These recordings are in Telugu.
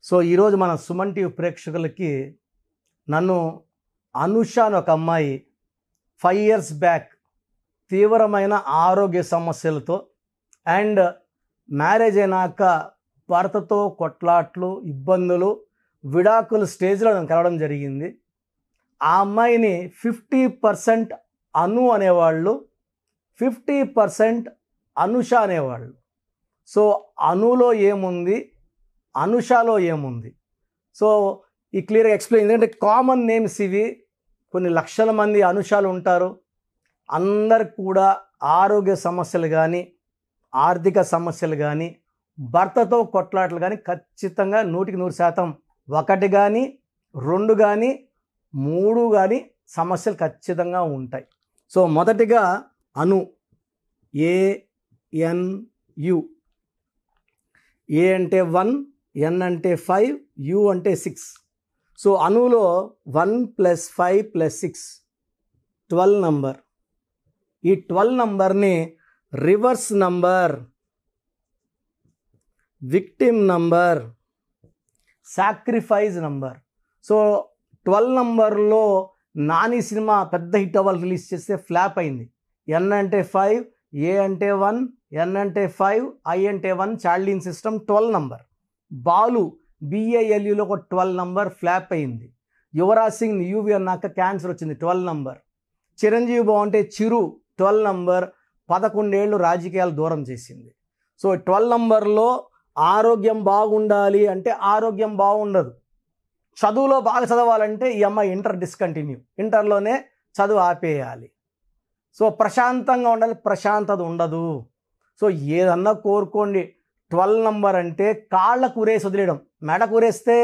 సో ఈరోజు మన సుమన్ టీవీ ప్రేక్షకులకి నన్ను అనుష అని ఒక అమ్మాయి 5 years బ్యాక్ తీవ్రమైన ఆరోగ్య సమస్యలతో అండ్ మ్యారేజ్ అయినాక భర్తతో కొట్లాట్లు ఇబ్బందులు విడాకుల స్టేజ్లో నేను కలవడం జరిగింది. ఆ అమ్మాయిని 50% అను అనేవాళ్ళు, 50% అనుష అనేవాళ్ళు. సో అనులో ఏముంది, అనుషలో ఏముంది, సో ఈ క్లియర్గా ఎక్స్ప్లెయిన్. ఎందుకంటే కామన్ నేమ్స్ ఇవి, కొన్ని లక్షల మంది అనుషాలు ఉంటారు. అందరికి కూడా ఆరోగ్య సమస్యలు కానీ ఆర్థిక సమస్యలు కానీ భర్తతో కొట్లాటలు కానీ ఖచ్చితంగా 100% 1 కానీ 2 కానీ 3 కానీ సమస్యలు ఖచ్చితంగా ఉంటాయి. సో మొదటిగా అను, ANU. ఏ అంటే 1, N అంటే 5, U అంటే 6. సో అనులో 1 + 5 + 6 12 నంబర్. ఈ 12 నంబర్ని reverse number, victim number, sacrifice number. So 12 నంబర్లో నాని సినిమా పెద్ద హిట్ అవ్వాలి రిలీజ్ చేస్తే ఫ్లాప్ అయింది. N అంటే 5, A అంటే 1, N అంటే 5, I అంటే 1, చార్లిన్ సిస్టమ్ 12 నంబర్. బాలు BALUలో ఒక 12 నంబర్ ఫ్లాప్ అయింది. యువరాజ్ సింగ్ UV అన్నాక క్యాన్సర్ వచ్చింది 12 నంబర్. చిరంజీవి బాగుంటే చిరు 12 నంబర్ 11 ఏళ్ళు రాజకీయాలు దూరం చేసింది. సో 12 నంబర్లో ఆరోగ్యం బాగుండాలి అంటే ఆరోగ్యం బాగుండదు. చదువులో బాగా చదవాలంటే ఈ అమ్మాయి ఇంటర్ డిస్కంటిన్యూ, ఇంటర్లోనే చదువు ఆపేయాలి. సో ప్రశాంతంగా ఉండాలి, ప్రశాంతత ఉండదు. సో ఏదన్నా కోరుకోండి. 12 నంబర్ అంటే కాళ్ళకు ఉరేసి వదిలేయడం. మెడకు ఉరేస్తే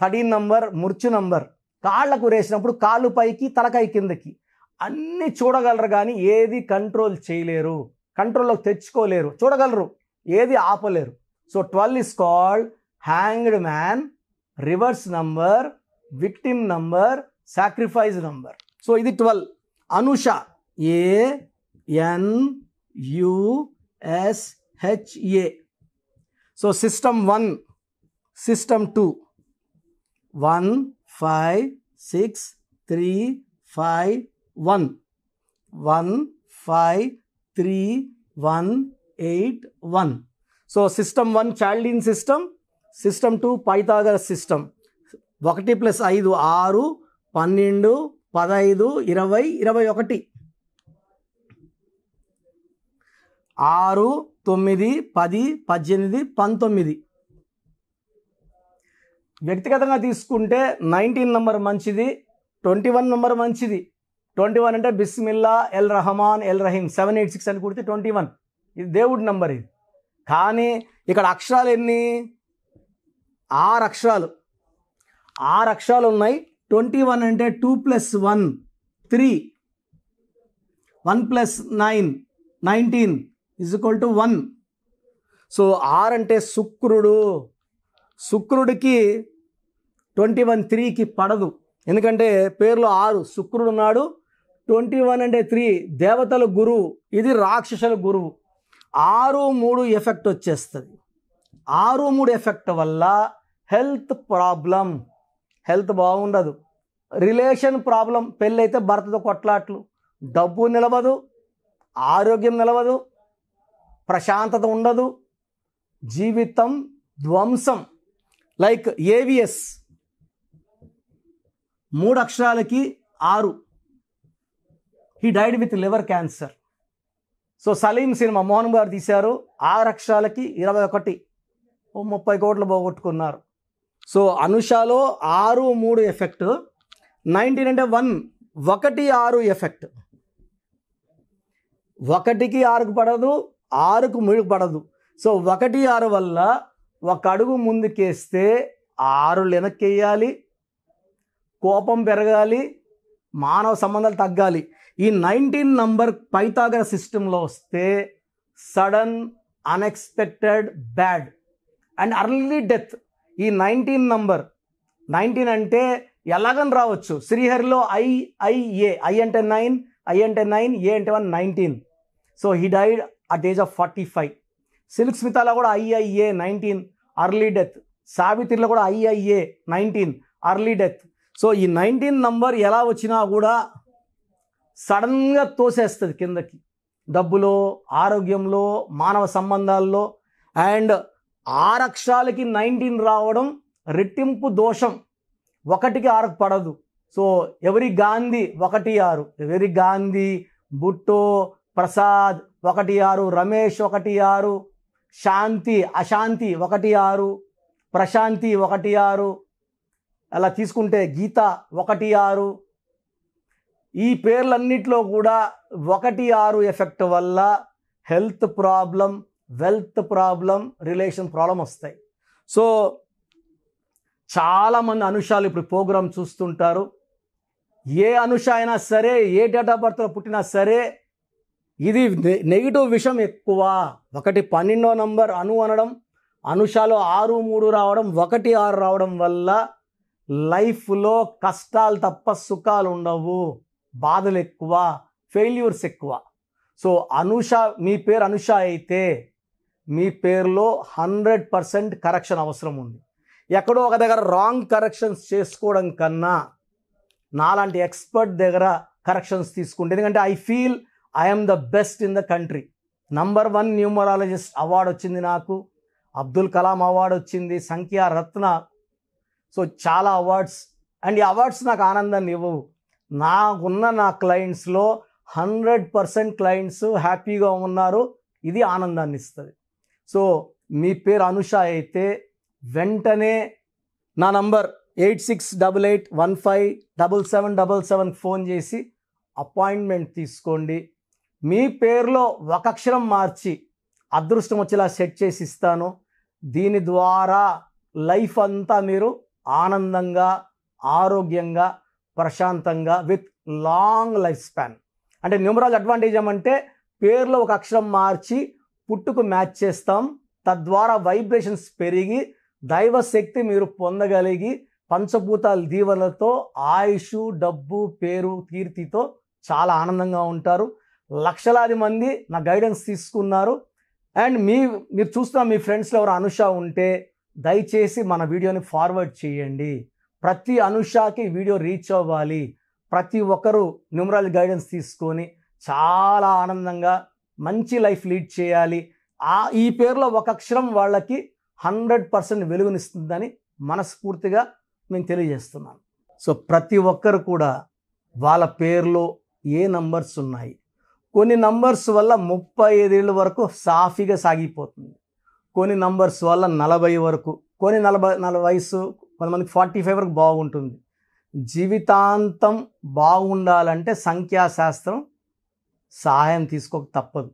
13 నంబర్ మృత్యు నంబర్. కాళ్ళకు ఉరేసినప్పుడు కాళ్ళు పైకి తలకాయ కిందకి అన్నీ చూడగలరు కానీ ఏది కంట్రోల్ చేయలేరు, కంట్రోల్లోకి తెచ్చుకోలేరు. చూడగలరు, ఏది ఆపలేరు. So 12 is called hanged man, reverse number, victim number, sacrifice number. So ఇది 12. Anusha ANUSHA. So system 1, system 2, 1 5 6 3 5 1, 1 5 3 1 8 1. So system 1 చార్లిన్ system, system 2 Pythagoras system. 1 + 5 6, 12 15 20 21. 6 9 10 18 19. వ్యక్తిగతంగా తీసుకుంటే 19 నంబర్ మంచిది, 21 నంబర్ మంచిది. 21 అంటే బిస్మిల్లా, ఎల్ రహమాన్, ఎల్ రహీం 786 అని కొడితే 21. ఇది దేవుడి నంబర్ ఇది. కానీ ఇక్కడ అక్షరాలు ఎన్ని? 6 అక్షరాలు. 6 అక్షరాలు ఉన్నాయి. 21 అంటే 2 + 1 3, 1 + 9 19 = 1. సో 6 అంటే శుక్రుడు. శుక్రుడికి 21 3కి పడదు, ఎందుకంటే పేరులో 6 శుక్రుడు ఉన్నాడు. 21 అంటే 3 దేవతల గురువు, ఇది రాక్షసుల గురువు. 6 3 ఎఫెక్ట్ వచ్చేస్తుంది. 6 3 ఎఫెక్ట్ వల్ల హెల్త్ ప్రాబ్లం, హెల్త్ బాగుండదు. రిలేషన్ ప్రాబ్లం, పెళ్ళైతే భర్తతో కొట్లాట్లు, డబ్బు నిలవదు, ఆరోగ్యం నిలవదు, ప్రశాంతత ఉండదు, జీవితం ధ్వంసం. లైక్ AVS 3 అక్షరాలకి 6. He died with liver cancer. So Saleem cinema Mohan గారు తీశారు, 6 అక్షరాలకి 21, 30 కోట్లు పోగొట్టుకున్నారు. So అనుషాలో 6 3 effect. 19 అంటే 1 1 6 ఎఫెక్ట్. 1కి 6కు పడదు, 6కు 3కు పడదు. సో 1 6 వల్ల 1 అడుగు ముందుకేస్తే 6 వెనక్కి వేయాలి, కోపం పెరగాలి, మానవ సంబంధాలు తగ్గాలి. ఈ 19 నంబర్ పైథాగరస్ సిస్టంలో వస్తే sudden, unexpected, bad and early death. ఈ 19 నంబర్, 19 అంటే ఎలాగని రావచ్చు. శ్రీహరిలో IA, I అంటే 9, I అంటే 9, A అంటే 1, 19. So he died at age of 45. Silk స్మితాలో కూడా IIA 19 ఎర్లీ డెత్. సావిత్రిలో కూడా IIA 19 అర్లీ డెత్. సో ఈ 19 నంబర్ ఎలా వచ్చినా కూడా సడన్గా తోసేస్తుంది కిందకి, డబ్బులో, ఆరోగ్యంలో, మానవ సంబంధాల్లో. అండ్ 6 అక్షరాలకి 19 రావడం రెట్టింపు దోషం, 1కి 6కు పడదు. సో ఎవరి గాంధీ 1 6, ఎవరి గాంధీ, బుట్టో, ప్రసాద్ 1 6, రమేష్ 1 6, శాంతి అశాంతి 1 6, ప్రశాంతి 1 6, అలా తీసుకుంటే గీత 1 6. ఈ పేర్లన్నిట్లో కూడా 1 6 ఎఫెక్ట్ వల్ల health problem, wealth problem, relation problem వస్తాయి. సో చాలామంది అనుషాలు ఇప్పుడు ప్రోగ్రామ్ చూస్తుంటారు. ఏ అనుష అయినా సరే, ఏ డేట్ ఆఫ్ బర్త్లో పుట్టినా సరే, ఇది నెగిటివ్ విషయం ఎక్కువ. 1 12వ నంబర్ అను అనడం, అనుషాలో 6 3 రావడం, 1 6 రావడం వల్ల లైఫ్లో కష్టాలు తప్ప సుఖాలు ఉండవు, బాధలు ఎక్కువ, ఫెయిల్యూర్స్ ఎక్కువ. సో అనుష, మీ పేరు అనుష అయితే మీ పేరులో 100% కరెక్షన్ అవసరం ఉంది. ఎక్కడో ఒక దగ్గర రాంగ్ కరెక్షన్స్ చేసుకోవడం కన్నా నాలాంటి ఎక్స్పర్ట్ దగ్గర కరెక్షన్స్ తీసుకుంటే, ఎందుకంటే I feel I'm the best in the country. Number 1 numerologist award వచ్చింది నాకు, అబ్దుల్ కలాం అవార్డు వచ్చింది, సంఖ్యా రత్న. సో చాలా అవార్డ్స్. అండ్ ఈ అవార్డ్స్ నాకు ఆనందాన్ని ఇవ్వవు. నా క్లయింట్స్లో 100% క్లయింట్స్ హ్యాపీగా ఉన్నారు, ఇది ఆనందాన్ని ఇస్తుంది. సో మీ పేరు అనుష అయితే వెంటనే నా నంబర్ 8688157777 ఫోన్ చేసి అపాయింట్మెంట్ తీసుకోండి. మీ పేరులో 1 అక్షరం మార్చి అదృష్టం వచ్చేలా సెట్ చేసి ఇస్తాను. దీని ద్వారా లైఫ్ అంతా మీరు ఆనందంగా, ఆరోగ్యంగా, ప్రశాంతంగా, విత్ లాంగ్ లైఫ్ స్పాన్. అంటే న్యూమరాలజీ అడ్వాంటేజ్ ఏమంటే పేరులో 1 అక్షరం మార్చి పుట్టుకు మ్యాచ్ చేస్తాం. తద్వారా వైబ్రేషన్స్ పెరిగి దైవశక్తి మీరు పొందగలిగి పంచభూతాల దీవెనలతో ఆయుష్, డబ్బు, పేరు, కీర్తితో చాలా ఆనందంగా ఉంటారు. లక్షలాది మంది నా గైడెన్స్ తీసుకున్నారు. అండ్ మీరు చూస్తున్న మీ ఫ్రెండ్స్లో ఎవరు అనుష ఉంటే దయచేసి మన వీడియోని ఫార్వర్డ్ చేయండి. ప్రతి అనుషాకి వీడియో రీచ్ అవ్వాలి. ప్రతి ఒక్కరూ న్యూమరాలజీ గైడెన్స్ తీసుకొని చాలా ఆనందంగా మంచి లైఫ్ లీడ్ చేయాలి. ఈ పేరులో 1 అక్షరం వాళ్ళకి 100% వెలుగునిస్తుందని మనస్ఫూర్తిగా నేను తెలియజేస్తున్నాను. సో ప్రతి ఒక్కరు కూడా వాళ్ళ పేరులో ఏ నంబర్స్ ఉన్నాయి, కొన్ని నంబర్స్ వల్ల 35 ఏళ్ళ వరకు సాఫీగా సాగిపోతుంది, కొన్ని నంబర్స్ వల్ల 40 వరకు, కొన్ని 40 వయసు, కొంతమందికి 45 వరకు బాగుంటుంది. జీవితాంతం బాగుండాలంటే సంఖ్యాశాస్త్రం సహాయం తీసుకోక తప్పదు.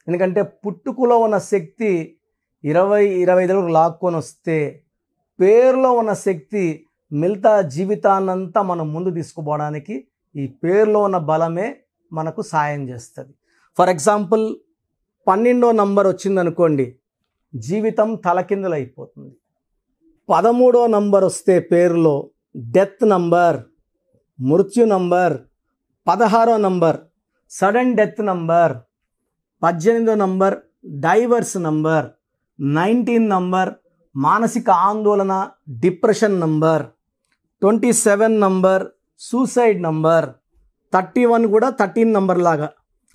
ఎందుకంటే పుట్టుకలో ఉన్న శక్తి 20-25 వరకు లాక్కొని వస్తే పేరులో ఉన్న శక్తి మిగతా జీవితాన్నంతా మనం ముందు తీసుకుపోవడానికి ఈ పేరులో ఉన్న బలమే మనకు సాయం చేస్తుంది. ఫర్ ఎగ్జాంపుల్ 12వ నంబర్ వచ్చిందనుకోండి, జీవితం తలకిందులు అయిపోతుంది. 13వ నంబర్ వస్తే పేరులో డెత్ నంబర్, మృత్యు నంబర్. 16వ నంబర్ సడన్ డెత్ నంబర్. 18వ నంబర్ డైవర్స్ నంబర్. 19 నంబర్ మానసిక ఆందోళన, depression number. 27 number suicide number. 31 కూడా 13 నంబర్ లాగా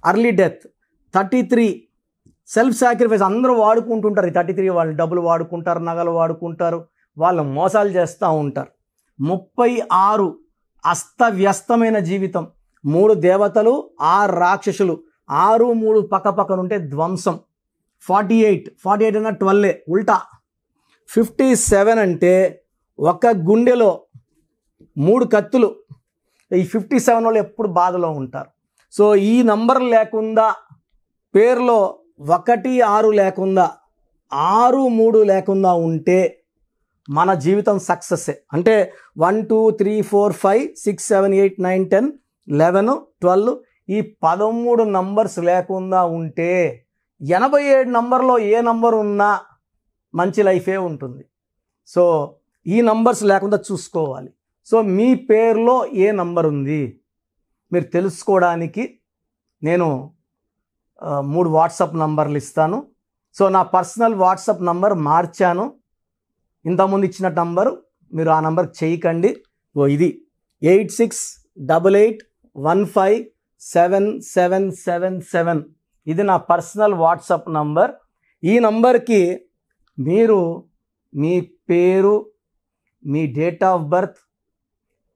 అర్లీ డెత్. 33 self sacrifice. అందరూ వాడుకుంటుంటారు. ఈ 33 వాళ్ళు డబ్బులు వాడుకుంటారు, నగలు వాడుకుంటారు, వాళ్ళు మోసాలు చేస్తూ ఉంటారు. 36 అస్తవ్యస్తమైన జీవితం. 3 దేవతలు, 6 రాక్షసులు, 6 3 పక్కపక్కనుంటే ధ్వంసం. 48 అన్న 12 ఉల్టా. 57 అంటే ఒక గుండెలో 3 కత్తులు. ఈ 57 వాళ్ళు ఎప్పుడు బాధలో ఉంటారు. సో ఈ నంబర్ లేకుండా, పేరులో 1 6 లేకుండా, 6 3 లేకుండా ఉంటే మన జీవితం సక్సెస్సే. అంటే 1 2 3 4 5 6 7 8 9 10 11 12 ఈ 13 నంబర్స్ లేకుండా ఉంటే 87 నంబర్లో ఏ నంబర్ ఉన్నా మంచి లైఫే ఉంటుంది. సో ఈ నంబర్స్ లేకుండా చూసుకోవాలి. సో మీ పేరులో ఏ నంబర్ ఉంది మీరు తెలుసుకోవడానికి నేను 3 వాట్సాప్ నంబర్లు ఇస్తాను. సో నా పర్సనల్ వాట్సాప్ నంబర్ మార్చాను. ఇంతకుముందు ఇచ్చిన నంబరు మీరు ఆ నంబర్కి చేయకండి. ఇది 8688157777. ఇది నా పర్సనల్ వాట్సాప్ నంబర్. ఈ నంబర్కి మీరు మీ పేరు, మీ డేట్ ఆఫ్ బర్త్,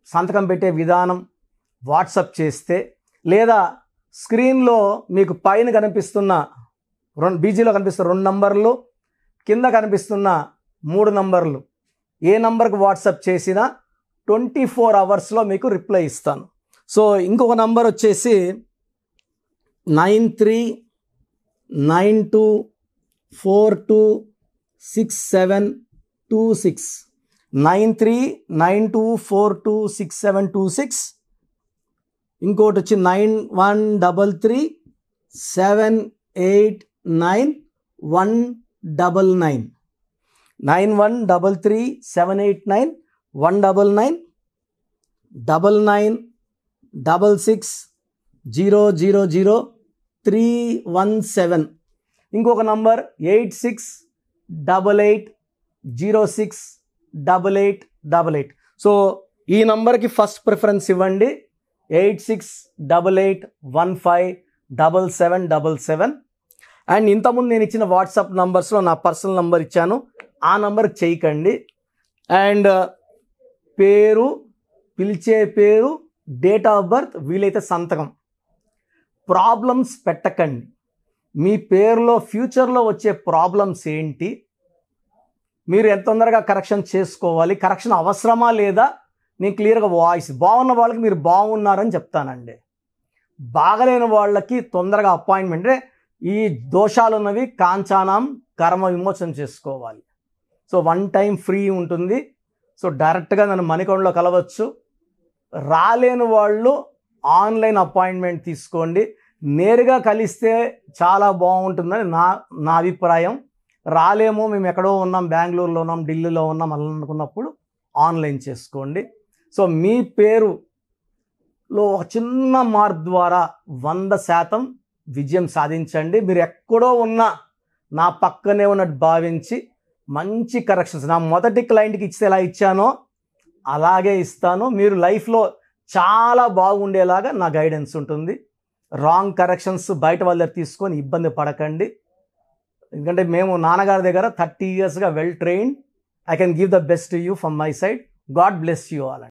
సంతకం పెట్టే విధానం వాట్సాప్ చేస్తే, లేదా స్క్రీన్లో మీకు పైన కనిపిస్తున్న బీజీలో కనిపిస్తున్న 2 నంబర్లు, కింద కనిపిస్తున్న 3 నంబర్లు ఏ నంబర్కి వాట్సాప్ చేసినా 24 అవర్స్లో మీకు రిప్లై ఇస్తాను. సో ఇంకొక నంబర్ వచ్చేసి 9392426726 9392426726. ఇంకోటి వచ్చి 9133789199 9133789199 9966000317. ఇంకొక నంబర్ 8688068888. సో ఈ నంబర్కి ఫస్ట్ ప్రిఫరెన్స్ ఇవ్వండి, 8688157777. అండ్ ఇంతకుముందు నేను ఇచ్చిన వాట్సాప్ నంబర్స్లో నా పర్సనల్ నంబర్ ఇచ్చాను, ఆ నంబర్కి చేయకండి. అండ్ పేరు, పిలిచే పేరు, డేట్ ఆఫ్ బర్త్, వీలైతే సంతకం. ప్రాబ్లమ్స్ పెట్టకండి. మీ పేరులో ఫ్యూచర్లో వచ్చే ప్రాబ్లమ్స్ ఏంటి, మీరు ఎంత తొందరగా కరెక్షన్ చేసుకోవాలి, కరెక్షన్ అవసరమా లేదా, నేను క్లియర్గా వాయిస్ బాగున్న వాళ్ళకి మీరు బాగున్నారని చెప్తానండి. బాగలేని వాళ్ళకి తొందరగా అపాయింట్మెంట్, ఈ దోషాలు ఉన్నవి కాంచానం కర్మ విమోచన చేసుకోవాలి. సో 1 టైం ఫ్రీ ఉంటుంది. సో డైరెక్ట్గా నన్ను మణికొండలో కలవచ్చు. రాలేని వాళ్ళు ఆన్లైన్ అపాయింట్మెంట్ తీసుకోండి. నేరుగా కలిస్తే చాలా బాగుంటుందని నా అభిప్రాయం. రాలేమో, మేము ఎక్కడో ఉన్నాం, బెంగళూరులో ఉన్నాం, ఢిల్లీలో ఉన్నాం అలా అనుకున్నప్పుడు ఆన్లైన్ చేసుకోండి. సో మీ పేరులో ఒక చిన్న మార్పు ద్వారా 100% విజయం సాధించండి. మీరు ఎక్కడో ఉన్నా నా పక్కనే ఉన్నట్టు భావించి మంచి కరెక్షన్స్ నా మొదటి క్లయింట్కి ఇస్తే ఎలా ఇచ్చానో అలాగే ఇస్తాను. మీరు లైఫ్లో చాలా బాగుండేలాగా నా గైడెన్స్ ఉంటుంది. రాంగ్ కరెక్షన్స్ బయట వాళ్ళ దగ్గర తీసుకొని ఇబ్బంది పడకండి. ఎందుకంటే మేము నాన్నగారి దగ్గర 30 yearsగా well trained. I can give the best to you from my side. God bless you all.